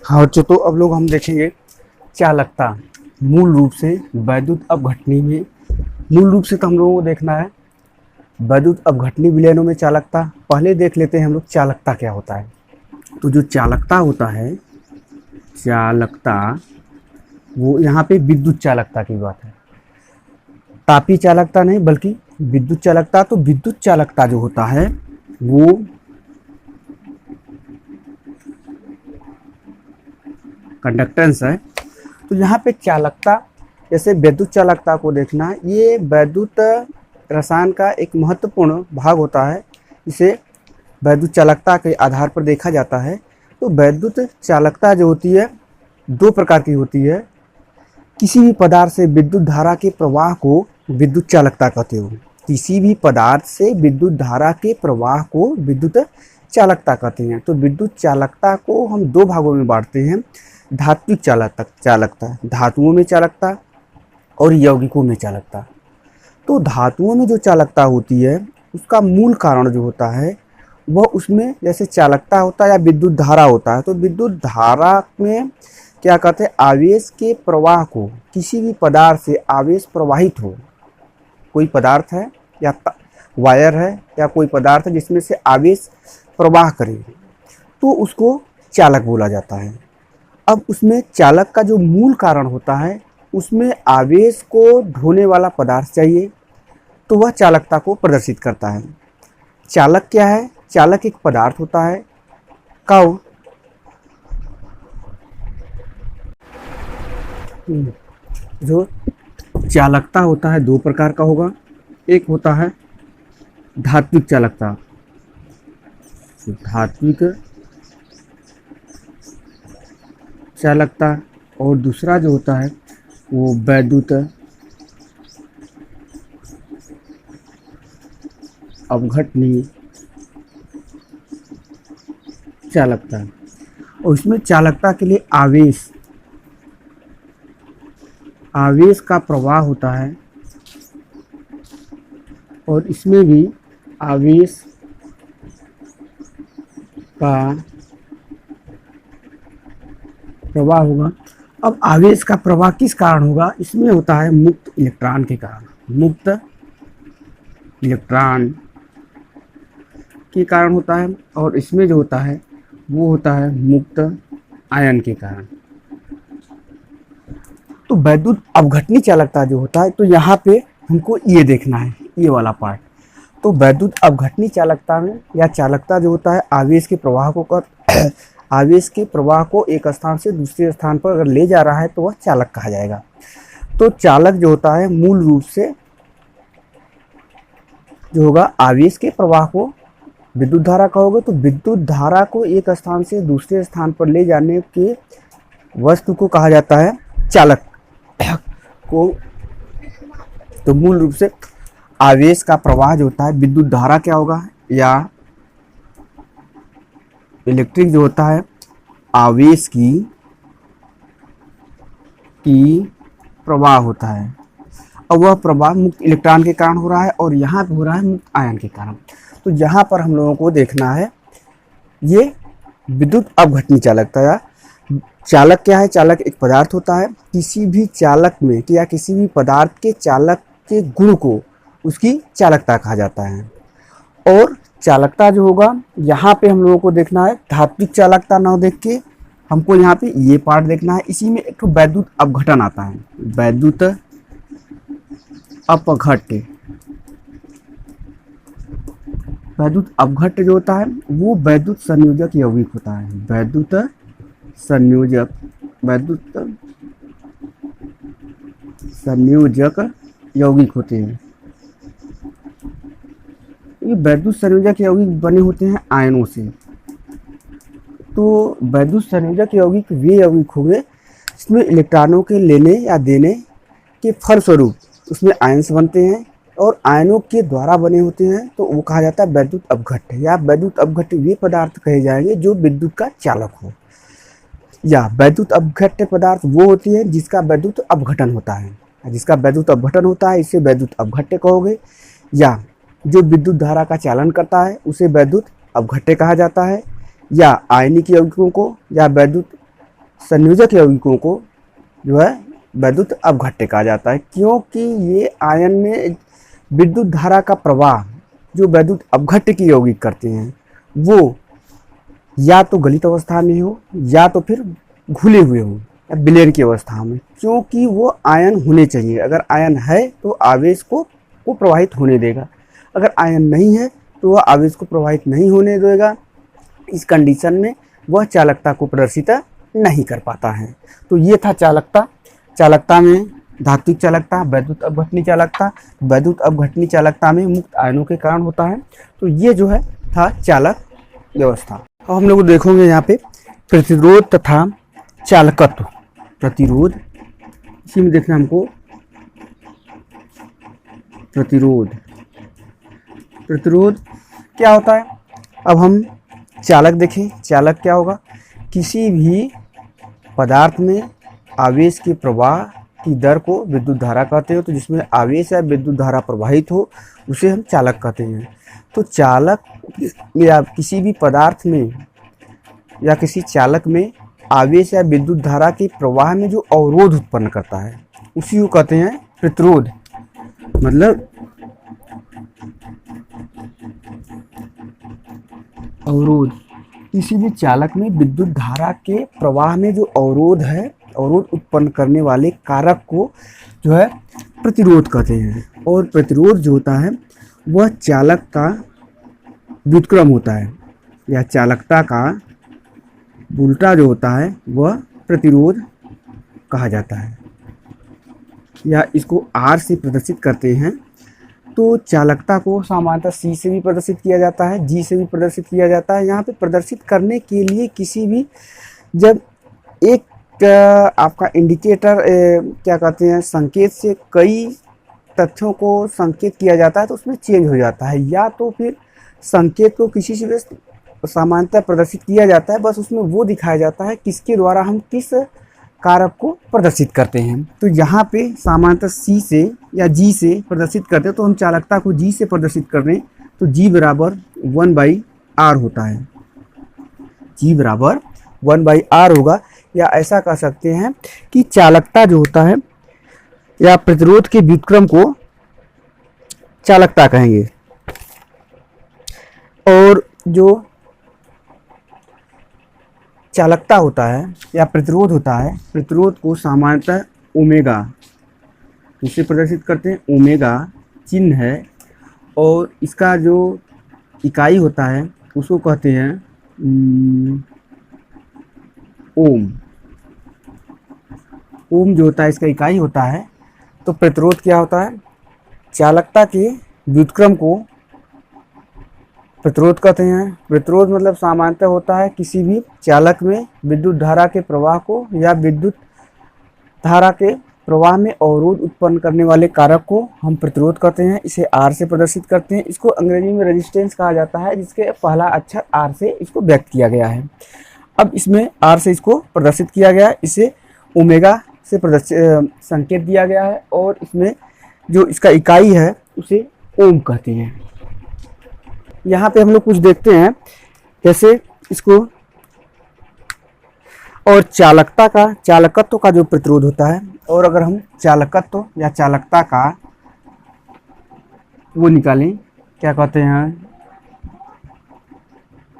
हाँ बच्चों, तो अब लोग हम देखेंगे चालकता। मूल रूप से वैद्युत अपघटनी में मूल रूप से तो हम लोगों को देखना है वैद्युत अपघटनी विलयनों में चालकता। पहले देख लेते हैं हम लोग चालकता क्या होता है। तो जो चालकता होता है, चालकता वो यहाँ पे विद्युत चालकता की बात है, तापीय चालकता नहीं बल्कि विद्युत चालकता। तो विद्युत चालकता जो होता है वो कंडक्टेंस है। तो यहाँ पे चालकता, जैसे विद्युत चालकता को देखना, ये वैद्युत रसायन का एक महत्वपूर्ण भाग होता है। इसे वैद्युत चालकता के आधार पर देखा जाता है। तो वैद्युत चालकता जो होती है दो प्रकार की होती है। किसी भी पदार्थ से विद्युत धारा के प्रवाह को विद्युत चालकता कहते हो। किसी भी पदार्थ से विद्युत धारा के प्रवाह को विद्युत चालकता कहते हैं। तो विद्युत चालकता को हम दो भागों में बांटते हैं, धात्विक चालकता, धातुओं में चालकता और यौगिकों में चालकता। तो धातुओं में जो चालकता होती है उसका मूल कारण जो होता है वह उसमें जैसे चालकता होता है या विद्युत धारा होता है। तो विद्युत धारा में क्या कहते हैं, आवेश के प्रवाह को, किसी भी पदार्थ से आवेश प्रवाहित हो, कोई पदार्थ है या वायर है या कोई पदार्थ है जिसमें से आवेश प्रवाह करे, तो उसको चालक बोला जाता है। अब उसमें चालक का जो मूल कारण होता है उसमें आवेश को ढोने वाला पदार्थ चाहिए, तो वह चालकता को प्रदर्शित करता है। चालक क्या है? चालक एक पदार्थ होता है कब जो चालकता होता है दो प्रकार का होगा। एक होता है धात्विक चालकता, धात्विक चालकता, और दूसरा जो होता है वो वैद्युत अपघटनी चालकता। और इसमें चालकता के लिए आवेश का प्रवाह होता है, और इसमें भी आवेश का प्रवाह होगा। अब आवेश का प्रवाह किस कारण होगा? इसमें होता है मुक्त इलेक्ट्रॉन के कारण, मुक्त इलेक्ट्रॉन के कारण होता है। और इसमें जो होता है वो होता है मुक्त आयन के कारण। तो वैद्युत अपघटनी चालकता जो होता है, तो यहाँ पे हमको ये देखना है, ये वाला पार्ट। तो वैद्युत अपघटनी चालकता में या चालकता जो होता है आवेश के प्रवाह को आवेश के प्रवाह को एक स्थान से दूसरे स्थान पर अगर ले जा रहा है तो वह चालक कहा जाएगा। तो चालक जो होता है मूल रूप से जो होगा आवेश के प्रवाह को विद्युत धारा कहोगे, तो विद्युत धारा को एक स्थान से दूसरे स्थान पर ले जाने के वस्तु को कहा जाता है चालक को। तो मूल रूप से आवेश का प्रवाह जो होता है, विद्युत धारा क्या होगा या इलेक्ट्रिक जो होता है आवेश की प्रवाह होता है। और वह प्रवाह मुक्त इलेक्ट्रॉन के कारण हो रहा है और यहाँ पे हो रहा है मुक्त आयन के कारण। तो यहाँ पर हम लोगों को देखना है ये विद्युत अपघटनी चालकता। या चालक क्या है? चालक एक पदार्थ होता है। किसी भी चालक में या किसी भी पदार्थ के चालक के गुण को उसकी चालकता कहा जाता है। और चालकता जो होगा यहाँ पे हम लोगों को देखना है धात्विक चालकता ना देख के हमको यहाँ पे ये पार्ट देखना है। इसी में एक तो वैद्युत अपघटन आता है, वैद्युत अपघट्य। वैद्युत अपघट्य जो होता है वो वैद्युत संयोजक यौगिक होता है, वैद्युत संयोजक यौगिक होते हैं। ये वैद्युत संयोजक यौगिक बने होते हैं आयनों से। तो वैद्युत संयोजक यौगिक वे यौगिक हो गए इसमें इलेक्ट्रॉनों के लेने या देने के फलस्वरूप उसमें आयन्स बनते हैं और आयनों के द्वारा बने होते हैं। तो वो कहा जाता है वैद्युत अपघट्य। या वैद्युत अपघट्य वे पदार्थ कहे जाएंगे जो विद्युत का चालक हो। या वैद्युत अपघट्य पदार्थ वो होती है जिसका वैद्युत अपघटन होता है, जिसका वैद्युत अपघटन होता है इसे वैद्युत अपघट्य कहोगे। या जो विद्युत धारा का चालन करता है उसे वैद्युत अपघट्य कहा जाता है। या आयनिक यौगिकों को या वैद्युत संयोजक यौगिकों को जो है वैद्युत अपघट्य कहा जाता है, क्योंकि ये आयन में विद्युत धारा का प्रवाह जो वैद्युत अपघट्य की यौगिक करते हैं वो या तो गलित अवस्था में हो या तो फिर घुले हुए हो या विलयन की अवस्था में, क्योंकि वो आयन होने चाहिए। अगर आयन है तो आवेश को प्रवाहित होने देगा, अगर आयन नहीं है तो वह आवेश को प्रवाहित नहीं होने देगा। इस कंडीशन में वह चालकता को प्रदर्शित नहीं कर पाता है। तो ये था चालकता। चालकता में धात्विक चालकता, वैद्युत अपघटनी चालकता। वैद्युत अपघटनी चालकता में मुक्त आयनों के कारण होता है। तो ये जो है था चालक व्यवस्था। अब हम लोग देखेंगे यहाँ पे प्रतिरोध तथा चालकत्व। प्रतिरोध, इसी में देखना हमको प्रतिरोध। प्रतिरोध क्या होता है? अब हम चालक देखें। चालक क्या होगा? किसी भी पदार्थ में आवेश के प्रवाह की दर को विद्युत धारा कहते हैं। तो जिसमें आवेश या विद्युत धारा प्रवाहित हो उसे हम चालक कहते हैं। तो चालक या किसी भी पदार्थ में या किसी चालक में आवेश या विद्युत धारा के प्रवाह में जो अवरोध उत्पन्न करता है उसी को कहते हैं प्रतिरोध। मतलब अवरोध, किसी भी चालक में विद्युत धारा के प्रवाह में जो अवरोध है, अवरोध उत्पन्न करने वाले कारक को जो है प्रतिरोध कहते हैं। और प्रतिरोध जो होता है वह चालक का व्युत्क्रम होता है, या चालकता का उल्टा जो होता है वह प्रतिरोध कहा जाता है, या इसको R से प्रदर्शित करते हैं। तो चालकता को सामान्यतः C से भी प्रदर्शित किया जाता है, G से भी प्रदर्शित किया जाता है। यहाँ पे प्रदर्शित करने के लिए किसी भी जब एक आपका इंडिकेटर क्या कहते हैं संकेत से कई तथ्यों को संकेत किया जाता है तो उसमें चेंज हो जाता है, या तो फिर संकेत को किसी से सामान्यतः प्रदर्शित किया जाता है, बस उसमें वो दिखाया जाता है किसके द्वारा हम किस कारक को प्रदर्शित करते हैं। तो यहाँ पे सामान्यतः C से या G से प्रदर्शित करते हैं। तो हम चालकता को G से प्रदर्शित कर रहे हैं तो G बराबर 1/R होता है। G बराबर 1/R होगा, या ऐसा कह सकते हैं कि चालकता जो होता है या प्रतिरोध के व्युत्क्रम को चालकता कहेंगे। और जो चालकता होता है या प्रतिरोध होता है, प्रतिरोध को सामान्यतः ओमेगा इसे प्रदर्शित करते हैं। ओमेगा चिन्ह है और इसका जो इकाई होता है उसको कहते हैं ओम। ओम जो होता है इसका इकाई होता है। तो प्रतिरोध क्या होता है? चालकता के व्युत्क्रम को प्रतिरोध कहते हैं। प्रतिरोध मतलब सामान्यतः होता है किसी भी चालक में विद्युत धारा के प्रवाह को या विद्युत धारा के प्रवाह में अवरोध उत्पन्न करने वाले कारक को हम प्रतिरोध कहते हैं। इसे R से प्रदर्शित करते हैं। इसको अंग्रेजी में रेजिस्टेंस कहा जाता है, जिसके पहला अक्षर R से इसको व्यक्त किया गया है। अब इसमें R से इसको प्रदर्शित किया गया है, इसे ओमेगा से प्रदर्शित संकेत दिया गया है, और इसमें जो इसका इकाई है उसे ओम कहते हैं। यहाँ पे हम लोग कुछ देखते हैं जैसे इसको, और चालकता का चालकत्व का जो प्रतिरोध होता है, और अगर हम चालकत्व या चालकता का वो निकालें, क्या कहते हैं,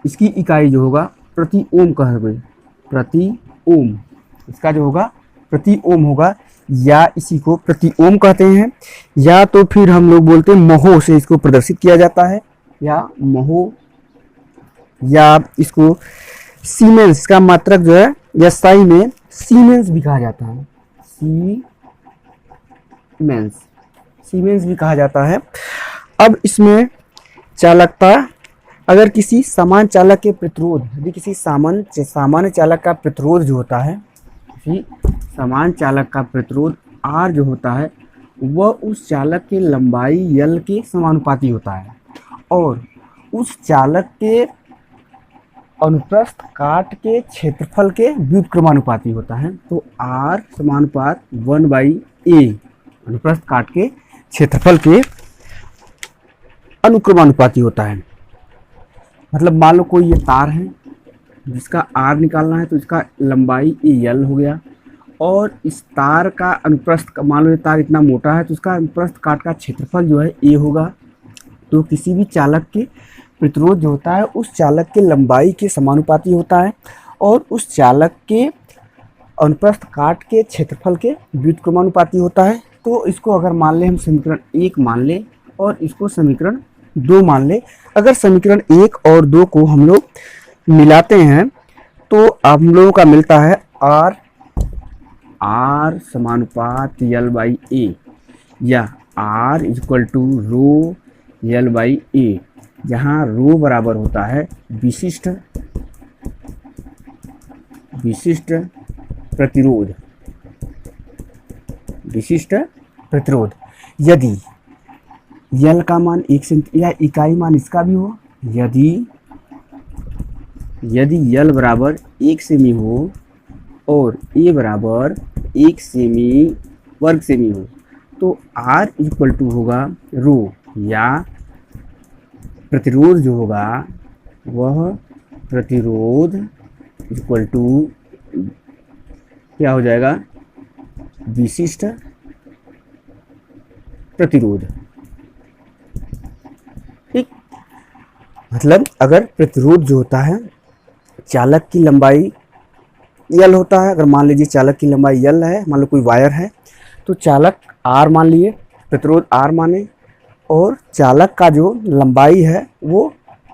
इसकी इकाई जो होगा प्रति ओम कहेंगे। प्रति ओम इसका जो होगा प्रति ओम होगा, या इसी को प्रति ओम कहते हैं, या तो फिर हम लोग बोलते हैं महो से इसको प्रदर्शित किया जाता है, या महो, या इसको सीमेंस का मात्रक जो है या साई में सीमेंस भी कहा जाता है। सीमेंस भी कहा जाता है। अब इसमें चालकता, अगर किसी समान चालक के प्रतिरोध, यदि किसी सामान्य चालक का प्रतिरोध जो होता है, किसी समान चालक का प्रतिरोध R जो होता है वह उस चालक के लंबाई L के समानुपाती होता है, और उस चालक के अनुप्रस्थ काट के क्षेत्रफल के व्युत्क्रमानुपाती होता है। तो R समानुपात 1/A अनुप्रस्थ काट के क्षेत्रफल के अनुक्रमानुपाती होता है। मतलब मान लो कोई ये तार है, जिसका आर निकालना है तो इसका लंबाई एल हो गया, और इस तार का अनुप्रस्थ, मान लो ये तार इतना मोटा है तो इसका अनुप्रस्थ काट का क्षेत्रफल जो है ए होगा। तो किसी भी चालक के प्रतिरोध जो होता है उस चालक के लंबाई के समानुपाती होता है, और उस चालक के अनुप्रस्थ काट के क्षेत्रफल के व्युत्क्रमानुपाती होता है। तो इसको अगर मान ले हम समीकरण 1 मान ले और इसको समीकरण 2 मान ले, अगर समीकरण 1 और 2 को हम लोग मिलाते हैं तो हम लोगों का मिलता है आर समानुपात यल बाई ए, या R equal to rho l by a, जहाँ रो बराबर होता है विशिष्ट प्रतिरोध, विशिष्ट प्रतिरोध। यदि यल का मान 1 सेंटी या इकाई मान इसका भी हो, यदि यल बराबर 1 सेमी हो और ए बराबर 1 सेमी वर्ग सेमी हो, तो आर इक्वल टू होगा रो, या प्रतिरोध जो होगा वह प्रतिरोध इक्वल टू क्या हो जाएगा, विशिष्ट प्रतिरोध। ठीक, मतलब अगर प्रतिरोध जो होता है चालक की लंबाई यल होता है, अगर मान लीजिए चालक की लंबाई यल है, मान लो कोई वायर है तो चालक आर मान लिए, प्रतिरोध आर माने, और चालक का जो लंबाई है वो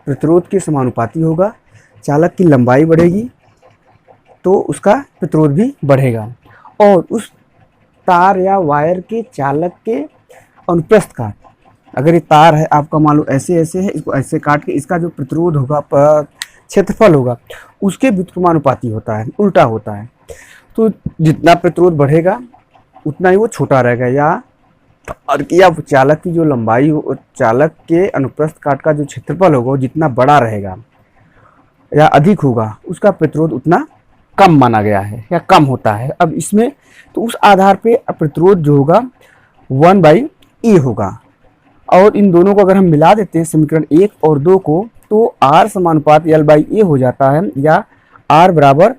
प्रतिरोध के समानुपाती होगा। चालक की लंबाई बढ़ेगी तो उसका प्रतिरोध भी बढ़ेगा, और उस तार या वायर के चालक के अनुप्रस्थ काट, अगर ये तार है आपका मान लो ऐसे ऐसे है, इसको ऐसे काट के इसका जो प्रतिरोध होगा क्षेत्रफल होगा उसके व्युत्क्रमानुपाती होता है, उल्टा होता है। तो जितना प्रतिरोध बढ़ेगा उतना ही वो छोटा रहेगा, या चालक की जो लंबाई हो, चालक के अनुप्रस्थ काट का जो क्षेत्रफल होगा वो जितना बड़ा रहेगा या अधिक होगा उसका प्रतिरोध उतना कम माना गया है या कम होता है। अब इसमें तो उस आधार पे प्रतिरोध जो होगा 1/ए होगा, और इन दोनों को अगर हम मिला देते हैं समीकरण 1 और 2 को, तो आर समानुपात यल बाई ए हो जाता है, या आर बराबर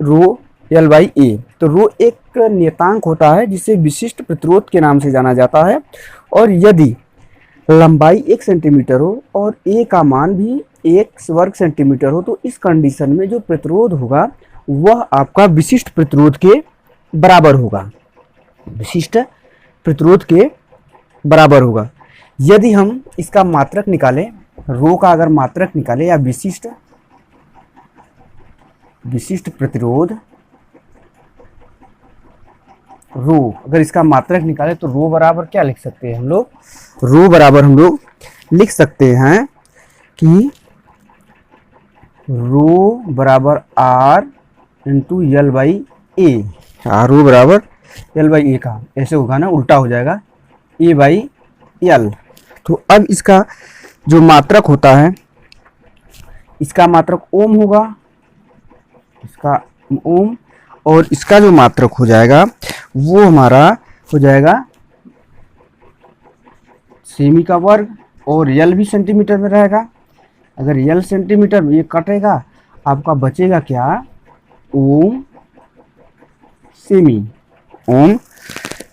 रो यल बाई ए। तो रो एक नियतांक होता है जिसे विशिष्ट प्रतिरोध के नाम से जाना जाता है, और यदि लंबाई 1 सेंटीमीटर हो और ए का मान भी 1 वर्ग सेंटीमीटर हो, तो इस कंडीशन में जो प्रतिरोध होगा वह आपका विशिष्ट प्रतिरोध के बराबर होगा, विशिष्ट प्रतिरोध के बराबर होगा। यदि हम इसका मात्रक निकालें, रो का अगर मात्रक निकालें, या विशिष्ट प्रतिरोध रो अगर इसका मात्रक निकालें तो रो बराबर क्या लिख सकते हैं हम लोग, रो बराबर हम लोग लिख सकते हैं कि रो बराबर आर इंटू यल बाई ए, रो बराबर यल बाई ए का ऐसे होगा ना, उल्टा हो जाएगा ए बाई यल। तो अब इसका जो मात्रक होता है, इसका मात्रक ओम होगा, इसका ओम, और इसका जो मात्रक हो जाएगा वो हमारा हो जाएगा सेमी का वर्ग, और यल भी सेंटीमीटर में रहेगा। अगर यल सेंटीमीटर में ये कटेगा, आपका बचेगा क्या, ओम सेमी। ओम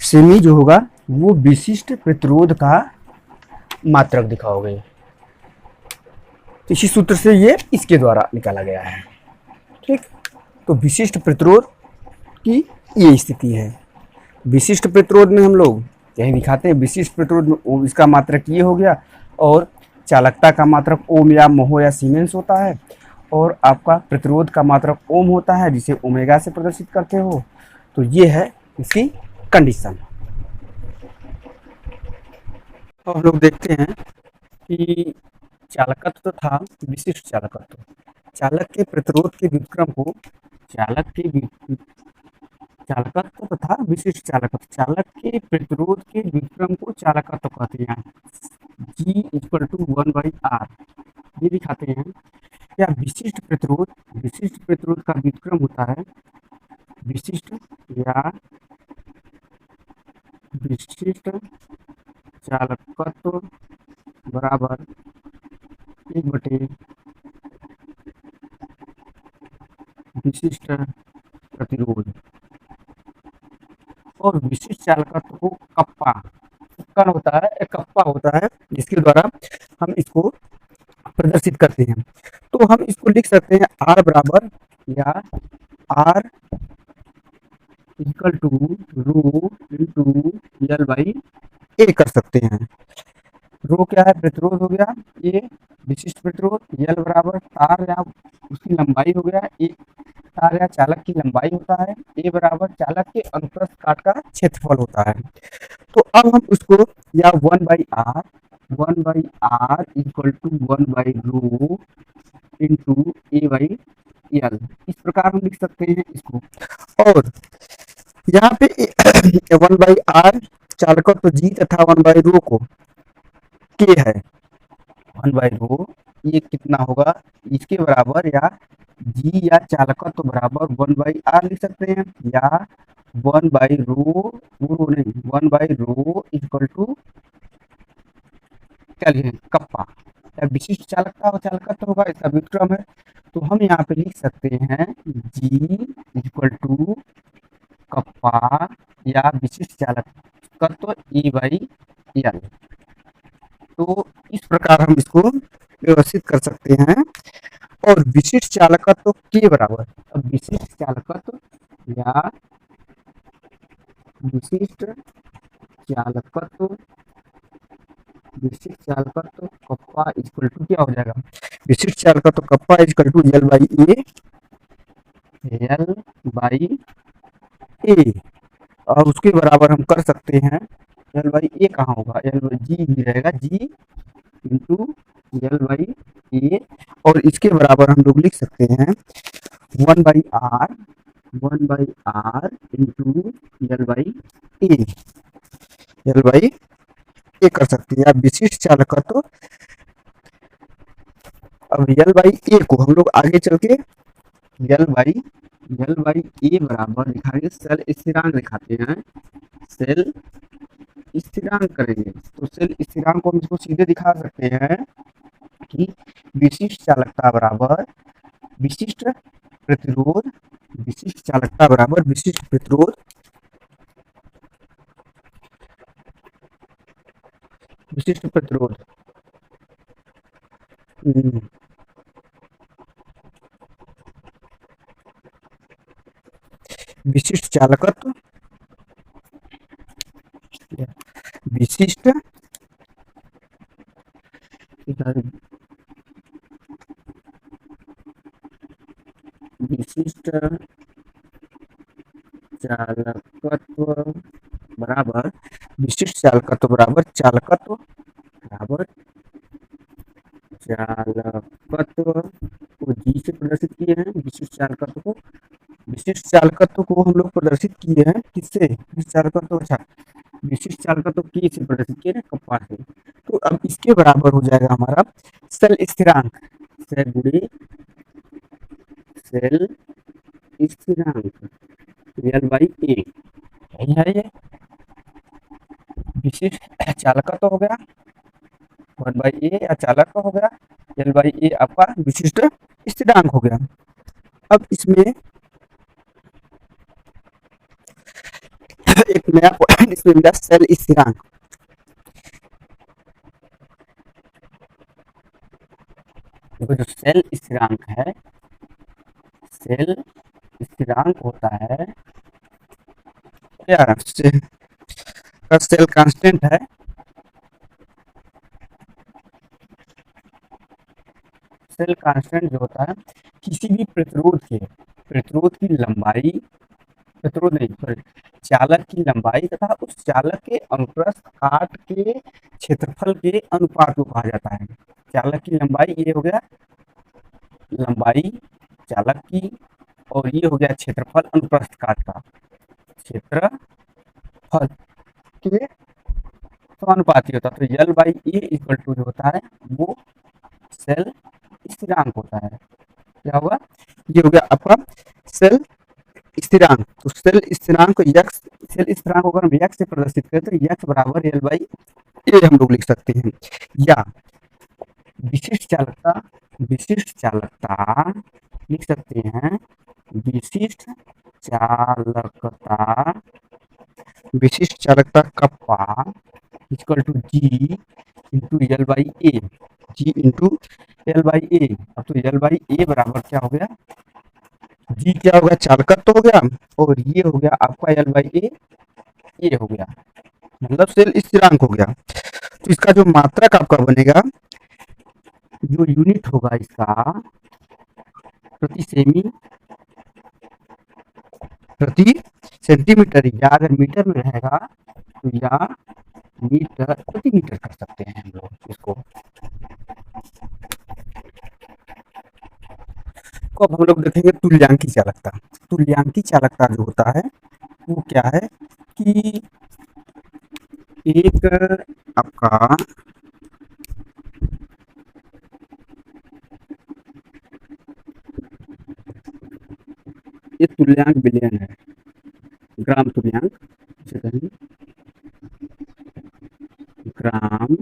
सेमी जो होगा वो विशिष्ट प्रतिरोध का मात्रक दिखाओगे। इसी सूत्र से ये इसके द्वारा निकाला गया है। ठीक, तो विशिष्ट प्रतिरोध की ये स्थिति है। विशिष्ट प्रतिरोध में हम लोग यही दिखाते हैं, विशिष्ट प्रतिरोध में इसका मात्रक ये हो गया, और चालकता का मात्रक ओम या मोहो या सीमेंस होता है, और आपका प्रतिरोध का मात्रक ओम होता है जिसे ओमेगा से प्रदर्शित करते हो। तो ये है इसकी कंडीशन। तो हम लोग देखते हैं कि चालकत्व तथा विशिष्ट चालकत्व, चालक के प्रतिरोध के व्युत्क्रम को चालकत्व तथा विशिष्ट चालकत्व, चालक के प्रतिरोध के व्युत्क्रम को चालकत्व कहते हैं। G इक्वल टू 1/R ये दिखाते हैं। या विशिष्ट प्रतिरोध का व्युत्क्रम होता है, विशिष्ट चालकत्व बराबर 1/R विशिष्ट प्रतिरोध और विशिष्ट चालकत्व को कप्पा कण होता है, एक कप्पा होता है जिसके द्वारा हम इसको प्रदर्शित करते हैं। तो हम इसको लिख सकते हैं आर बराबर या R equal to rho into l by a कर सकते हैं। रो क्या है, प्रतिरोध हो गया, ए विशिष्ट प्रतिरोध, एल बराबर तार या उसकी लंबाई हो गया, ए तार या चालक की लंबाई होता है, ए बराबर चालक के अनुप्रस्थ काट का क्षेत्रफल होता है। तो अब हम उसको या one by R equal to one by rho into A by L, इस प्रकार हम लिख सकते हैं इसको। और यहाँ पे वन बाई आर चालकत्व जी तथा वन बाई रो को के है, वन बाई रो ये कितना होगा, इसके बराबर या जी या चालकत्व बराबर वन बाई आर लिख सकते हैं, या वन बाई रो नहीं, one by rho equal to क्या लिखें, कप्पा, या विशिष्ट चालकता और चालकत्व होगा, इसका व्युत्क्रम है। तो हम यहाँ पे लिख सकते हैं जी इक्वल टू कप्पा या विशिष्ट चालकत्व ई बाई एल। तो इस प्रकार हम इसको व्यवस्थित कर सकते हैं। और विशिष्ट चालकत्व के बराबर, अब विशिष्ट चालकत्व या विशिष्ट चालकत्व कप्पा इक्वल टू क्या हो जाएगा, विशिष्ट चालकत्व kappa equal to l by a, और उसके बराबर हम कर सकते हैं एल बाई ए कहाँ होगा, एल बाई जी भी रहेगा, G into l by a, और इसके बराबर हम लोग लिख सकते हैं one by R into l by a कर सकते हैं। अब विशिष्ट चालकत्व, अब एल बाई ए को हम लोग आगे चल के एल बाई ए बराबर दिखाएंगे, सेल स्थिरांक दिखाते हैं, सेल स्थिरांक करेंगे। तो सेल स्थिरांक को हम इसको सीधे दिखा सकते हैं कि विशिष्ट चालकता बराबर विशिष्ट प्रतिरोध, विशिष्ट चालकता बराबर विशिष्ट प्रतिरोध, विशिष्ट प्रतिरोध विशिष्ट चालकत्व, विशिष्ट विशिष्ट चालकत्व बराबर विशिष्ट चालकत्व बराबर चालकत्व को जी से प्रदर्शित किए हैं, विशिष्ट चालकत्व को हम लोग प्रदर्शित किए हैं किससे, विशिष्ट चालकत्व, अच्छा विशिष्ट चालकत्व की से प्रदर्शित किए हैं कप्पा से। तो अब इसके बराबर हो जाएगा हमारा सेल स्थिरांक, सेल गुणे सेल स्थिरांक एल बाई ए, यही है ये विशिष्ट चालकत्व हो गया, वन बाई ए या चालक हो गया, एल बाई ए आपका विशिष्ट स्थिरांक हो गया। अब इसमें एक नया पॉइंट इसमें मिला, सेल स्थिरांक। देखो जो सेल स्थिरांक है, सेल स्थिरांक होता है क्या, सेल कांस्टेंट है, सेल कांस्टेंट जो होता है किसी भी प्रतिरोध की लंबाई, प्रतिरोध नहीं सॉरी चालक की लंबाई तथा उस चालक के अनुप्रस्थ काट के क्षेत्रफल के अनुपात को कहा जाता है। चालक की लंबाई ये हो गया लंबाई चालक की, और ये हो गया क्षेत्रफल अनुप्रस्थ काट का, क्षेत्रफल के समानुपाती होता है। तो L by A equal to जो होता है वो सेल स्थिरांक होता है। क्या होगा, ये हो गया आपका सेल स्थिरांक। तो सेल स्थिरांक को यक्स, सेल स्थिरांक को अगर हम यक्स से प्रदर्शित करें तो यक्स बराबर एल बाई ए हम लोग लिख सकते हैं। या विशिष्ट चालकता लिख सकते हैं विशिष्ट चालकता, विशिष्ट चालकता kappa equal to G into l by a, G into l by a. अब तो एल बाई ए बराबर क्या हो गया, जी क्या हो गया, चालकत तो हो गया, और ये हो गया आपका एल बाई ए, ये हो गया मतलब सेल स्थिरांक हो गया। तो इसका जो मात्रक आपका बनेगा, जो यूनिट होगा इसका प्रति सेमी प्रति सेंटीमीटर, या अगर मीटर में रहेगा तो या मीटर प्रति मीटर कर सकते हैं हम लोग इसको। तो अब हम लोग देखेंगे तुल्यांकी चालकता। तुल्यांकी चालकता जो होता है वो क्या है कि एक आपका ये तुल्यांक विलयन है, ग्राम तुल्यांक इसे कहेंगे, ग्राम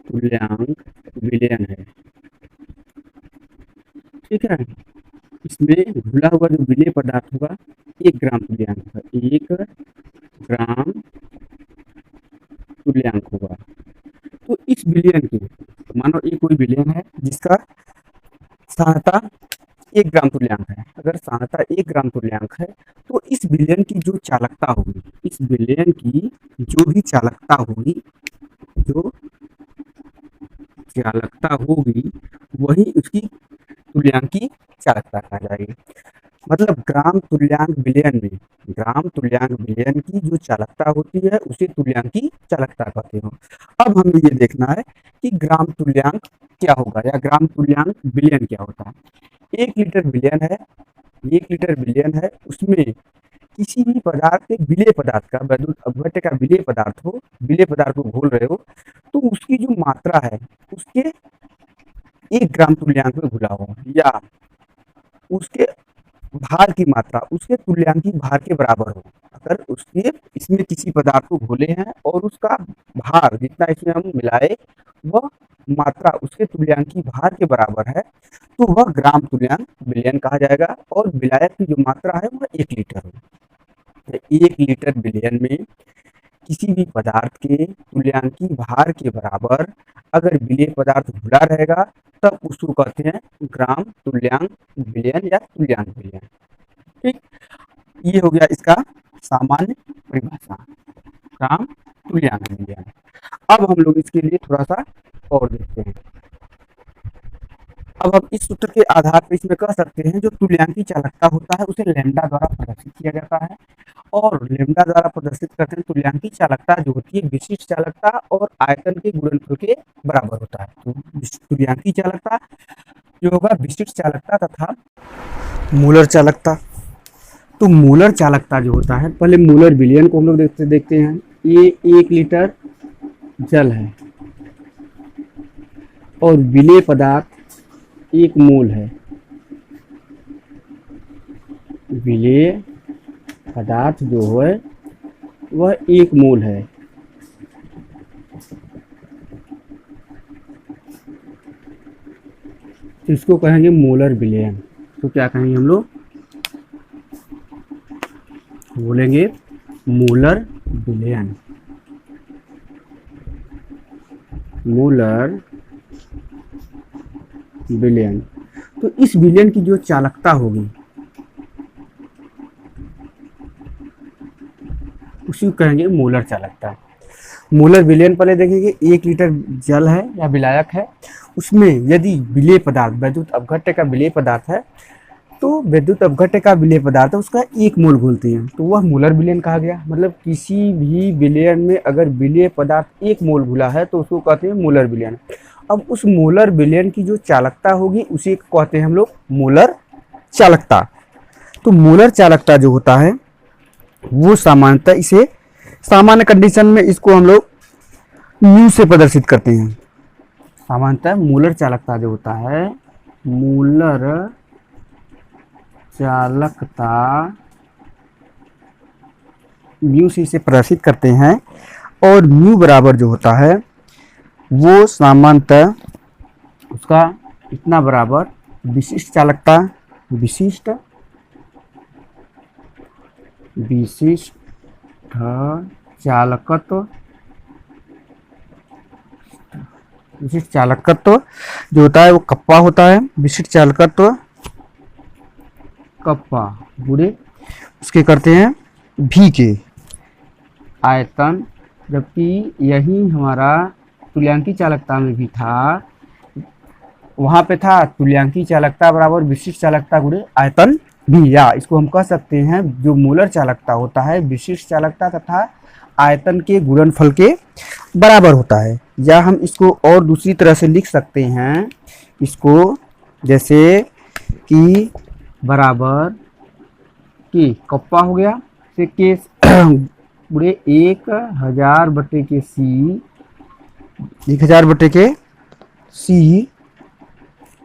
तुल्यांक विलयन है, ठीक है। इसमें घुला हुआ जो विलेय पदार्थ होगा 1 ग्राम तुल्यांक है, 1 ग्राम तुल्यांक होगा। तो इस विलयन की, मानो ये कोई विलयन है जिसका सांद्रता 1 ग्राम तुल्यांक है, अगर सांद्रता 1 ग्राम तुल्यांक है तो इस विलयन की जो चालकता होगी, इस विलयन की जो भी चालकता होगी, जो चालकता होगी वही उसकी तुल्यांकी चालकता कहा जाएगी। मतलब ग्राम तुल्यांक विलयन में, ग्राम तुल्यांक विलयन की जो चालकता होती है उसे तुल्यांकी चालकता कहते हो। अब हमें ये देखना है कि ग्राम तुल्यांक क्या होगा या ग्राम तुल्यांक विलयन क्या होता है। 1 लीटर विलयन है, 1 लीटर विलयन है, उसमें किसी भी पदार्थ के विलेय पदार्थ का, वैद्युत अपघट्य का विलेय पदार्थ हो, विलेय पदार्थ को घोल रहे हो, तो उसकी जो मात्रा है उसके 1 ग्राम तुल्यांक में घुला हो, या उसके भार की मात्रा उसके तुल्यांकी भार के बराबर हो। अगर उसके इसमें किसी पदार्थ को घोले हैं और उसका भार जितना इसमें हम मिलाए वह मात्रा उसके तुल्यांकी भार के बराबर है तो वह ग्राम तुल्यांक विलयन कहा जाएगा, और विलायक की जो मात्रा है वह 1 लीटर हो। 1 लीटर विलयन में किसी भी पदार्थ के तुल्यांकी भार के बराबर अगर विलेय पदार्थ घुला रहेगा तब उसको कहते हैं ग्राम तुल्यांक विलयन या तुल्यांक विलयन, ठीक। ये हो गया इसका सामान्य परिभाषा, ग्राम तुल्यांक विलयन। अब हम लोग इसके लिए थोड़ा सा और देखते हैं। अब हम इस सूत्र के आधार पर इसमें कह सकते हैं जो तुल्यांकी चालकता होता है उसे लैम्डा द्वारा प्रदर्शित किया जाता है, और लैम्डा द्वारा प्रदर्शित करते हैं तुल्यांकी चालकता जो होती है विशिष्ट चालकता और आयतन के गुणनफल के बराबर होता है। तो तुल्यांकी चालकता जो होगा विशिष्ट चालकता तथा मूलर चालकता। तो मूलर चालकता जो होता है, पहले मूलर विलयन को हम लोग देखते हैं। ये 1 लीटर जल है और विलेय पदार्थ 1 मोल है, विलेय पदार्थ जो है वह 1 मोल है। तो इसको कहेंगे मोलर विलयन। तो क्या कहेंगे हम लोग, बोलेंगे मोलर विलयन, मोलर विलयन। तो इस विलयन की जो चालकता होगी उसी को कहेंगे मोलर चालकता। मोलर विलयन पहले देखेंगे, 1 लीटर जल है या विलायक है, उसमें यदि विलेय पदार्थ वैद्युत अपघट्य का विलेय पदार्थ है तो वैद्युत अपघट्य का विलेय पदार्थ है उसका 1 मोल घुलते हैं तो वह मोलर विलयन कहा गया। मतलब किसी भी विलयन में अगर विलेय पदार्थ 1 मोल घुला है तो उसको कहते हैं मोलर विलयन। अब उस मोलर विलयन की जो चालकता होगी उसी को कहते हैं हम लोग मोलर चालकता। तो मोलर चालकता जो होता है वो सामान्यतः इसे सामान्य कंडीशन में इसको हम लोग म्यू से प्रदर्शित करते हैं। सामान्यतः मोलर चालकता जो होता है, मोलर चालकता म्यू से इसे प्रदर्शित करते हैं, और म्यू बराबर जो होता है वो सामान्यतः उसका इतना बराबर विशिष्ट चालकता विशिष्ट विशिष्ट चालकत्व, विशिष्ट चालकत्व जो होता है वो कप्पा होता है। विशिष्ट चालकत्व कप्पा गुणे उसके करते हैं भी के आयतन, जबकि यही हमारा तुल्यांकी चालकता में भी था, वहाँ पे था तुल्यांकी चालकता बराबर विशिष्ट चालकता गुणे आयतन भी, या इसको हम कह सकते हैं जो मोलर चालकता होता है विशिष्ट चालकता तथा आयतन के गुणनफल के बराबर होता है। या हम इसको और दूसरी तरह से लिख सकते हैं, इसको जैसे कि बराबर के कप्पा हो गया से के गुणे 1000 बटे के सी, 1000 बटे के सी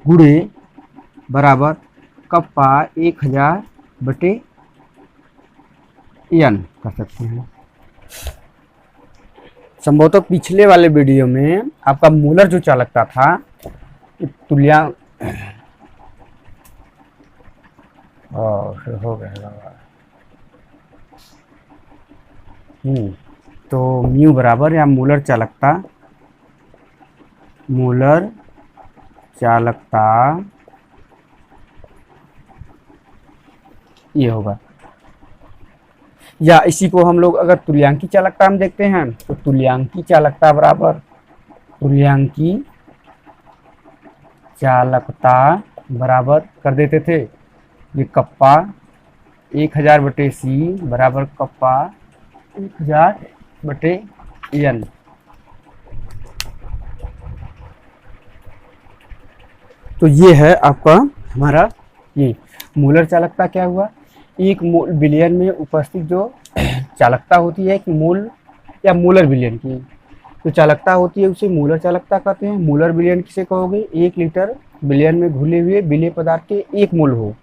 गुणे बराबर कप्पा 1000 बटे n कर सकते हैं। संभवतः पिछले वाले वीडियो में आपका मोलर जो चालकता था तुल्या हो गया तो म्यू बराबर या मोलर चालकता ये होगा। या इसी को हम लोग अगर तुल्यांकी चालकता में देखते हैं तो तुल्यांकी चालकता बराबर तुल्यांकी चालकता बराबर कर देते थे ये कप्पा 1000 बटे सी बराबर कप्पा 1000 बटे n। तो ये है आपका हमारा ये मोलर चालकता क्या हुआ, एक मोल बिलियन में उपस्थित जो चालकता होती है एक मोल या मोलर बिलियन की जो चालकता होती है उसे मोलर चालकता कहते हैं। मोलर बिलियन किसे कहोगे, 1 लीटर बिलियन में घुले हुए विलेय पदार्थ के 1 मोल हो,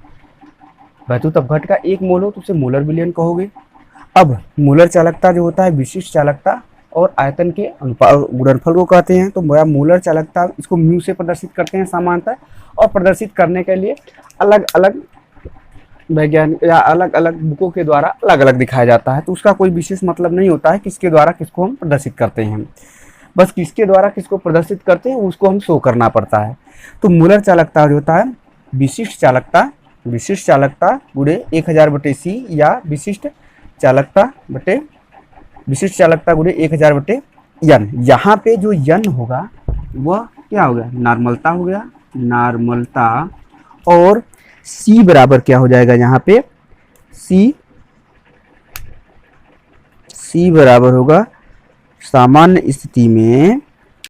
वैद्युत अपघट का 1 मोल हो तो उसे मोलर बिलियन कहोगे। अब मोलर चालकता जो होता है विशिष्ट चालकता और आयतन के गुणनफल को कहते हैं। तो मोलर चालकता इसको म्यू से प्रदर्शित करते हैं सामान्यतः, और प्रदर्शित करने के लिए अलग अलग वैज्ञानिक या अलग अलग बुकों के द्वारा अलग अलग दिखाया जाता है। तो उसका कोई विशेष मतलब नहीं होता है किसके द्वारा किसको हम प्रदर्शित करते हैं, बस किसके द्वारा किसको प्रदर्शित करते हैं उसको हम शो करना पड़ता है। तो मोलर चालकता जो होता है विशिष्ट चालकता गुणे 1000 बटे सी या विशिष्ट चालकता गुणे 1000 बटे n। यहाँ पे जो n होगा वह क्या हो गया, नॉर्मलता हो गया, नॉर्मलता। और c बराबर क्या हो जाएगा, यहाँ पे c बराबर होगा सामान्य स्थिति में